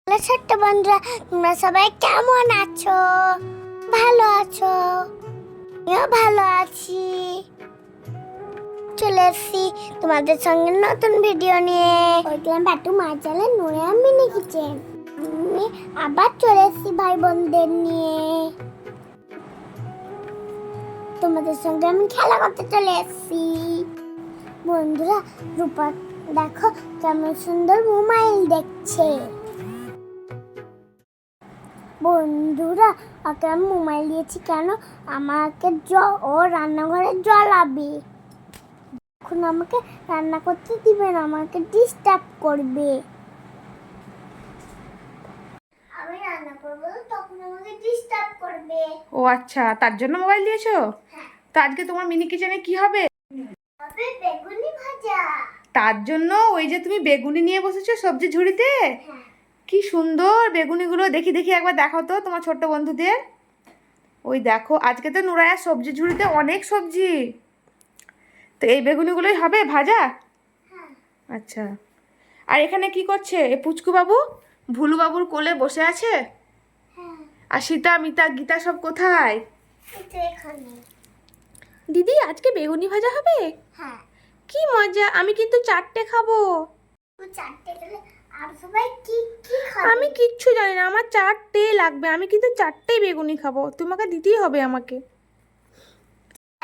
ছোট্ট বন্ধুরা, তোমরা সবাই কেমন আছো? ভালো আছো? আমিও ভালো আছি। চলে এসেছি তোমাদের সঙ্গে নতুন ভিডিও নিয়ে। ওইখানে বাটু মাছালে নুরে আমি লিখেছেন। আমি আবার চলে এসেছি ভাই বোনদের নিয়ে। তোমাদের সঙ্গে আমি খেলা করতে চলে এসেছি। বন্ধুরা, রূপা দেখো কেমন সুন্দর মোবাইল দেখছে। বন্ধুরা, ওকে আমি মোবাইল দিয়েছি কেন? আমাকে ও রান্নাঘরে জ্বলাবে। এখন আমাকে রান্না করতে দিবে না, আমাকে ডিস্টার্ব করবে। আমি রান্না করবো তখন আমাকে ডিস্টার্ব করবে। ও আচ্ছা, তার জন্য মোবাইল দিয়েছো? হ্যাঁ। তো আজকে তোমার মিনি কিচেনে কি হবে? হবে বেগুনি ভাজা। তার জন্য ওই যে তুমি বেগুনি নিয়ে বসেছো সবজি ঝুড়িতে। হ্যাঁ। কি সুন্দর বেগুনিগুলো, দেখি দেখি একবার দেখাও তো তোমার ছোট্ট বন্ধুদের। ওই দেখো, আজকে তো নুরায়া সবজি ঝুড়িতে অনেক সবজি। তো এই বেগুনিগুলোই হবে ভাজা? হ্যাঁ। আচ্ছা, আর এখানে কি করছে এ পুচকু বাবু? ভুলু বাবুর কোলে বসে আছে। হ্যাঁ। আর সীতা মিতা গীতা সব কোথায়? এটা এখানে। দিদি, আজকে বেগুনি ভাজা হবে? হ্যাঁ। কি মজা, আমি কিন্তু 4টে খাবো। তুই চারটে গেলে আর সবাই কি কি খাবে? আমি কিচ্ছু জানি না, আমার 4টে লাগবে, আমি কিন্তু 4টেই বেগুনি খাবো, তোমাকে দিতেই হবে আমাকে।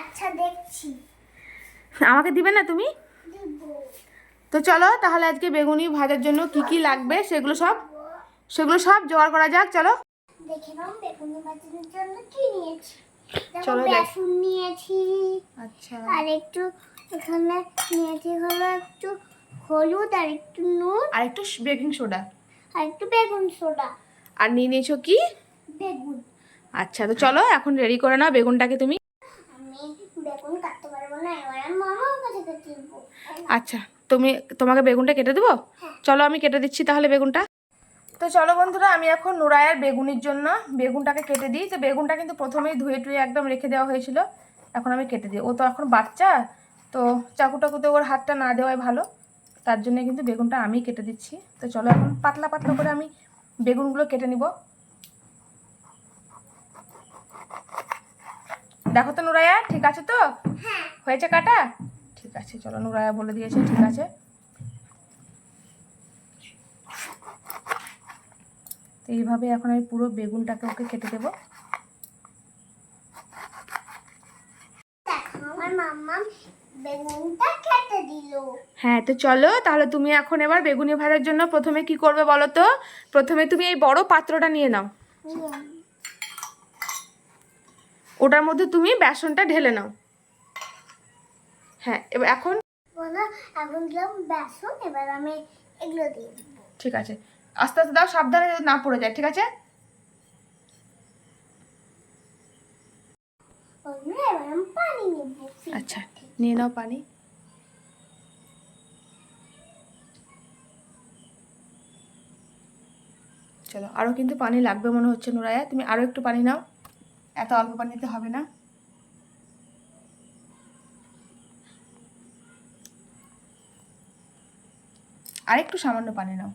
আচ্ছা, দেখছি। আমাকে দিবে না তুমি? দিব। তো চলো তাহলে আজকে বেগুনি ভাজার জন্য কি কি লাগবে সেগুলো সব জোগাড় করা যাক, চলো। দেখে নাও বেগুনি ভাজার জন্য কি নিয়েছি। চলো বেসন নিয়েছি। আচ্ছা, আর একটু এখানে নিয়েছি হলো একটু হলুদ আর একটু নুন আর একটু বেকিং সোডা আর একটু বেগুন সোডা। আর নিয়ে নিয়েছো কি? বেগুন। আচ্ছা, তো চলো এখন রেডি করে নাও বেগুনটাকে তুমি। আমি বেগুন কাটতে পারবো না, এবার আমি মামার কাছে কেটে দেবো। আচ্ছা, তোমাকে বেগুনটা কেটে দেবো? হ্যাঁ। চলো আমি কেটে দিচ্ছি তাহলে বেগুনটা। তো চলো বন্ধুরা, আমি এখন নুরায়ের বেগুনির জন্য বেগুনটাকে কেটে দিই। তো বেগুনটা কিন্তু প্রথমেই ধুয়ে টুয়ে একদম রেখে দেওয়া হয়েছিল, এখন আমি কেটে দিই। ও তো এখন বাচ্চা, তো চাকু টাকুতে ওর হাতটা না দেওয়াই ভালো, তার জন্য কিন্তু বেগুনটা আমি কেটে দিচ্ছি। তো চলো এখন পাতলা পাতলা করে আমি বেগুনগুলো কেটে নিব। দেখো তো নুরায়া, ঠিক আছে তো? হ্যাঁ। হয়েছে কাটা? ঠিক আছে, চলো, নুরায়া বলে দিয়েছে ঠিক আছে। তো এইভাবে এখন আমি পুরো বেগুনটাকে ওকে কেটে দেবো। দেখো আমার মাম্মা বেগুনটা কেটে দিল। হ্যাঁ, তো চলো তাহলে তুমি এখন এবার বেগুনি ভাজার জন্য প্রথমে কি করবে বলো তো? প্রথমে তুমি এই বড় পাত্রটা নিয়ে নাও, ওটার মধ্যে তুমি বেসনটা ঢেলে নাও। হ্যাঁ, এবার এখন বলো, এখন দিলাম বেসন, এবার আমি এগুলো দিয়ে দিব। ঠিক আছে, আস্তে আস্তে দাও, সাবধানে যাতে না পড়ে যায়, ঠিক আছে? এবার আমি পানি নেব। আচ্ছা, নিয়ে নাও পানি। চলো, আরও কিন্তু পানি লাগবে মনে হচ্ছে নুরায়া, তুমি আরও একটু পানি নাও, এত অল্প পানিতে হবে না। আর একটু সামান্য পানি নাও,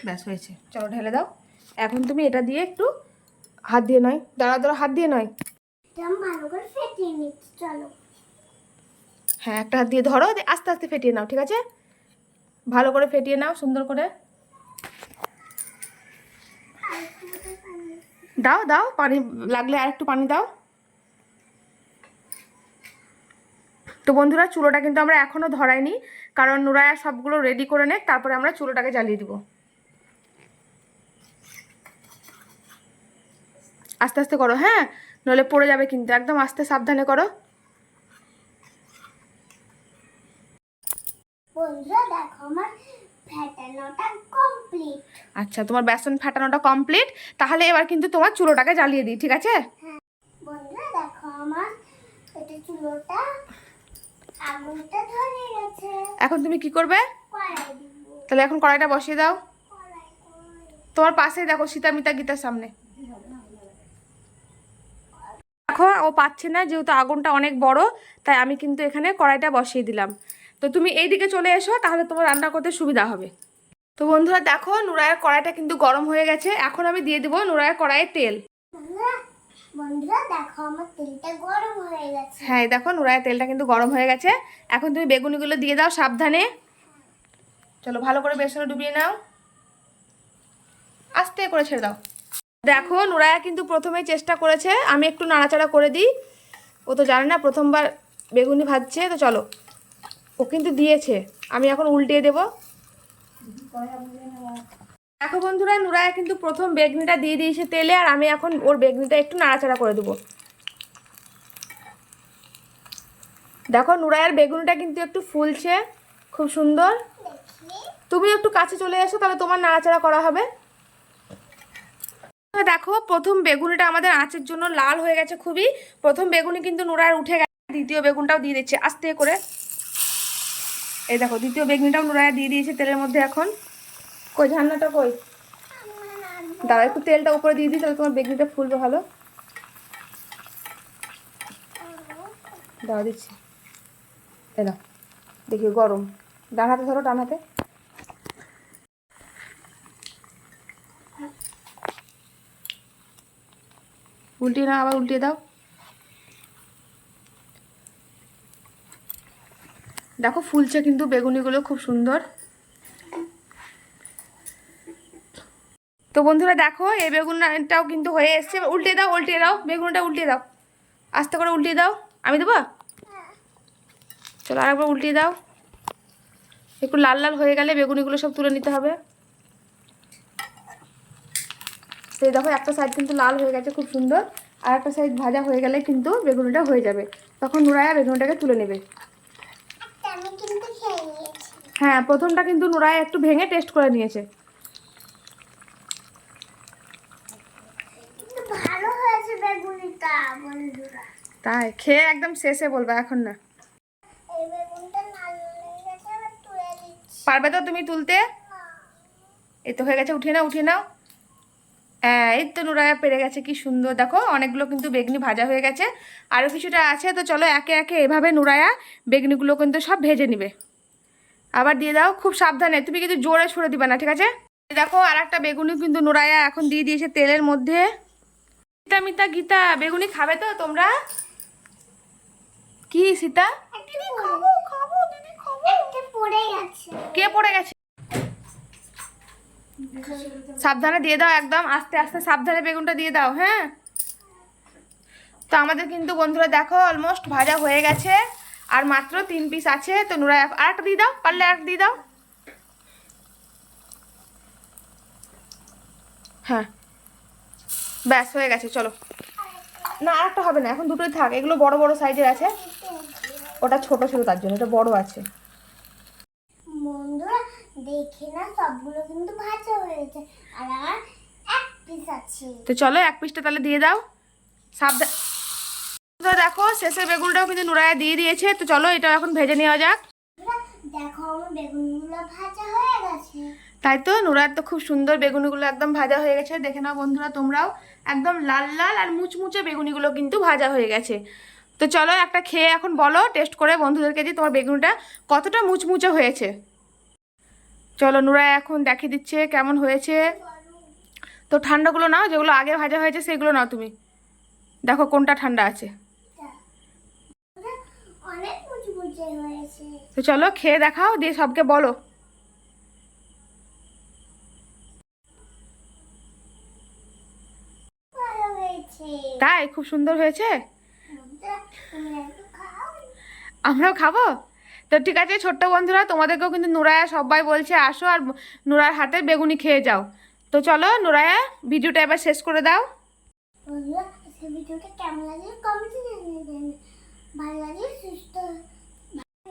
ব্যাস হয়েছে। চলো ঢেলে দাও। এখন তুমি এটা দিয়ে একটু হাত দিয়ে নয়, দাঁড়া দাঁড়া, হাত দিয়ে নয়, ভালো করে ফেটিয়ে নিচ্ছি। চলো। হ্যাঁ, একটা হাত দিয়ে ধরো, আস্তে আস্তে ফেটিয়ে নাও, ঠিক আছে? ভালো করে ফেটিয়ে নাও, সুন্দর করে দাও দাও, পানি লাগলে আর একটু পানি দাও। তো বন্ধুরা, চুলোটা কিন্তু আমরা এখনও ধরাইনি, কারণ নুরায়া সবগুলো রেডি করে নেক, তারপরে আমরা চুলোটাকে জ্বালিয়ে দিব। আস্তে আস্তে করো, হ্যাঁ, নইলে পড়ে যাবে কিন্তু, একদম আস্তে সাবধানে করো। বন্ধুরা দেখো, আমার ফেটানোটা কমপ্লিট। আচ্ছা, তোমার বেসন ফাটানোটা কমপ্লিট, তাহলে এবার কিন্তু তোমার চুলোটাকে জ্বালিয়ে দিই, ঠিক আছে? হ্যাঁ। বন্ধুরা দেখো, আমার এটা চুলোটা আগুনটা ধরে গেছে। এখন তুমি কি করবে? কড়াই দিব। তাহলে এখন কড়াইটা বসিয়ে দাও। কড়াই। তোমার পাশেই দেখো, সীতা মিতা গীতার সামনে দেখো, ও পাচ্ছে না যেহেতু আগুনটা অনেক বড়, তাই আমি কিন্তু এখানে কড়াইটা বসিয়ে দিলাম। তো তুমি এইদিকে চলে এসো, তাহলে তোমার রান্না করতে সুবিধা হবে। তো বন্ধুরা দেখো নুরায়ের কড়াইটা কিন্তু গরম হয়ে গেছে। এখন আমি দিয়ে দেবো নুরায়ের কড়াইয়ে তেল। বন্ধুরা দেখো আমার তেলটা গরম হয়ে গেছে। হ্যাঁ দেখো নুরায়ের তেলটা কিন্তু গরম হয়ে গেছে। এখন তুমি বেগুনিগুলো দিয়ে দাও সাবধানে। চলো ভালো করে বেসনে ডুবিয়ে নাও, আস্তে করে ছেড়ে দাও। দেখো নুরায়া কিন্তু প্রথমেই চেষ্টা করেছে, আমি একটু নাড়াচাড়া করে দিই। ও তো জানে না প্রথমবার বেগুনি ভাজছে। তো চলো, ও কিন্তু দিয়েছে, আমি এখন উল্টিয়ে দেবো। দেখো বন্ধুরা নুরায়া কিন্তু প্রথম বেগুনিটা দিয়ে দিয়েছে তেলে, আর আমি এখন ওর বেগুনিটা একটু নাড়াচাড়া করে দেবো। দেখো নুরায়ার বেগুনিটা কিন্তু একটু ফুলছে, খুব সুন্দর। তুমি একটু কাছে চলে এসো, তাহলে তোমার নাড়াচাড়া করা হবে। দেখো প্রথম বেগুনিটা আমাদের আঁচের জন্য লাল হয়ে গেছে খুবই। প্রথম বেগুনি কিন্তু নুরায়ার উঠে গেছে, দ্বিতীয় বেগুনটাও দিয়ে দিচ্ছে আস্তে করে। এই দেখো দ্বিতীয় বেগুনিটাও নুরায়া দিয়ে দিয়েছে তেলের মধ্যে। এখন কই ঝান্নাটা কই, দাঁড়া একটু তেলটা উপরে দিয়ে দিই, তাহলে তোমার বেগুনিটা ফুলবে ভালো। দাঁড়া দিচ্ছি, এলা দেখি গরম। ডান হাতে ধরো, ডান হাতে। উল্টিয়ে নাও, আবার উল্টিয়ে দাও। দেখো ফুলছে কিন্তু বেগুনিগুলো খুব সুন্দর। তো বন্ধুরা দেখো এই বেগুনটাও কিন্তু হয়ে এসছে। উল্টিয়ে দাও, উল্টিয়ে দাও, বেগুনটা উল্টিয়ে দাও, আস্তে করে উল্টিয়ে দাও। আমি দেবো, চলো আরেকবার উল্টিয়ে দাও। একটু লাল লাল হয়ে গেলে বেগুনিগুলো সব তুলে নিতে হবে। তো দেখো একটা সাইড কিন্তু লাল হয়ে গেছে খুব সুন্দর, আর একটা সাইড ভাজা হয়ে গেলে কিন্তু বেগুনিটা হয়ে যাবে। তখন নুরায়া বেগুনিটাকে তুলে নেবে। হ্যাঁ প্রথমটা কিন্তু নুরায়া একটু ভেঙে টেস্ট করে নিয়েছে। ভালো হয়েছে বেগুনিটা বন্ধুরা। তাই খেয়ে একদম শেষে বলবে, এখন না। এই বেগুনটা লাল হয়ে গেছে, আমি তুলে দিচ্ছি। পারবে তো তুমি তুলতে? এই তো হয়ে গেছে, উঠিয়ে নাও, উঠিয়ে নাও। হ্যাঁ এই তো নুরায়া পেরে গেছে, কি সুন্দর। দেখো অনেকগুলো কিন্তু বেগুনি ভাজা হয়ে গেছে, আরও কিছুটা আছে। তো চলো একে একে এভাবে নুরায়া বেগুনিগুলো কিন্তু সব ভেজে নিবে। আবার দিয়ে দাও, খুব সাবধানে, তুমি কিন্তু জোরে ছুড়ে দিবে না, ঠিক আছে? দেখো আর একটা বেগুনি কিন্তু নুরায়া এখন দিয়ে দিয়েছে তেলের মধ্যে। সীতা মিতা গীতা বেগুনি খাবে তো তোমরা? কি সীতা? দিদি খাবো খাবো, দিদি খাবো। একটা পড়ে গেছে। কে পড়ে গেছে? সাবধানে দিয়ে দাও, একদম আস্তে আস্তে সাবধানে বেগুনটা দিয়ে দাও। হ্যাঁ তো আমাদের কিন্তু বন্ধুরা দেখো অলমোস্ট ভাজা হয়ে গেছে, আর মাত্র 3 পিস আছে। তো নুরা আর একটা দিয়ে দাও, পারলে আর দিয়ে দাও। হ্যাঁ ব্যাস হয়ে গেছে। চলো না আর একটা হবে না, এখন দুটোই থাক। এগুলো বড় বড় সাইজের আছে, ওটা ছোট ছিল তার জন্য, এটা বড় আছে। বন্ধুরা দেখে না সবগুলো কিন্তু ভাজা হয়েছে, আর আমার এক পিস আছে। তো চলো এক পিসটা তাহলে দিয়ে দাও, সাবধান। দেখো শেষের বেগুনটাও কিন্তু নুরায়া দিয়ে দিয়েছে। তো চলো এটা এখন ভেজে নেওয়া যাক। দেখো আমার বেগুনগুলো ভাজা হয়ে গেছে। তাই তো নুরার তো খুব সুন্দর বেগুনিগুলো একদম ভাজা হয়ে গেছে। দেখে নাও বন্ধুরা তোমরাও, একদম লাল লাল আর মুচমুচে বেগুনিগুলো কিন্তু ভাজা হয়ে গেছে। তো চলো একটা খেয়ে এখন বলো টেস্ট করে বন্ধুদেরকে যে তোমার বেগুনিটা কতটা মুচমুচে হয়েছে। চলো নুরা এখন দেখিয়ে দিচ্ছে কেমন হয়েছে। তো ঠান্ডাগুলো নাও, যেগুলো আগে ভাজা হয়েছে সেগুলো নাও তুমি, দেখো কোনটা ঠান্ডা আছে। অনেক মুচমুচে হয়েছে। তো চলো খেয়ে দেখাও, দিয়ে সবকে বলো। ভালো হয়েছে। তাই খুব সুন্দর হয়েছে, তুমি একটু খাও। আমরাও খাবো। তো ঠিক আছে ছোট্ট বন্ধুরা, তোমাদেরকেও কিন্তু নুরায়া সবাই বলছে আসো আর নুরার হাতের বেগুনি খেয়ে যাও। তো চলো নুরায়া ভিডিওটা এবার শেষ করে দাও। বন্ধুরা আজকে ভিডিওটা কেমন লাগলো কমেন্টে জানিয়ে দেন। ভালো লাগলে সুস্থ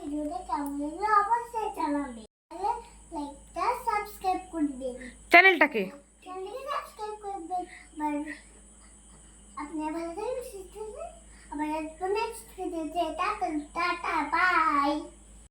ভিডিওটা কেমন লাগলো অবশ্যই জানাবে। লাইকটা সাবস্ক্রাইব করবেন, চ্যানেলটাকে সাবস্ক্রাইব করবেন। আপনারা ভালো থাকবেন সুস্থ থাকবেন। আবার নেক্সট ভিডিওতে টাটা বাই।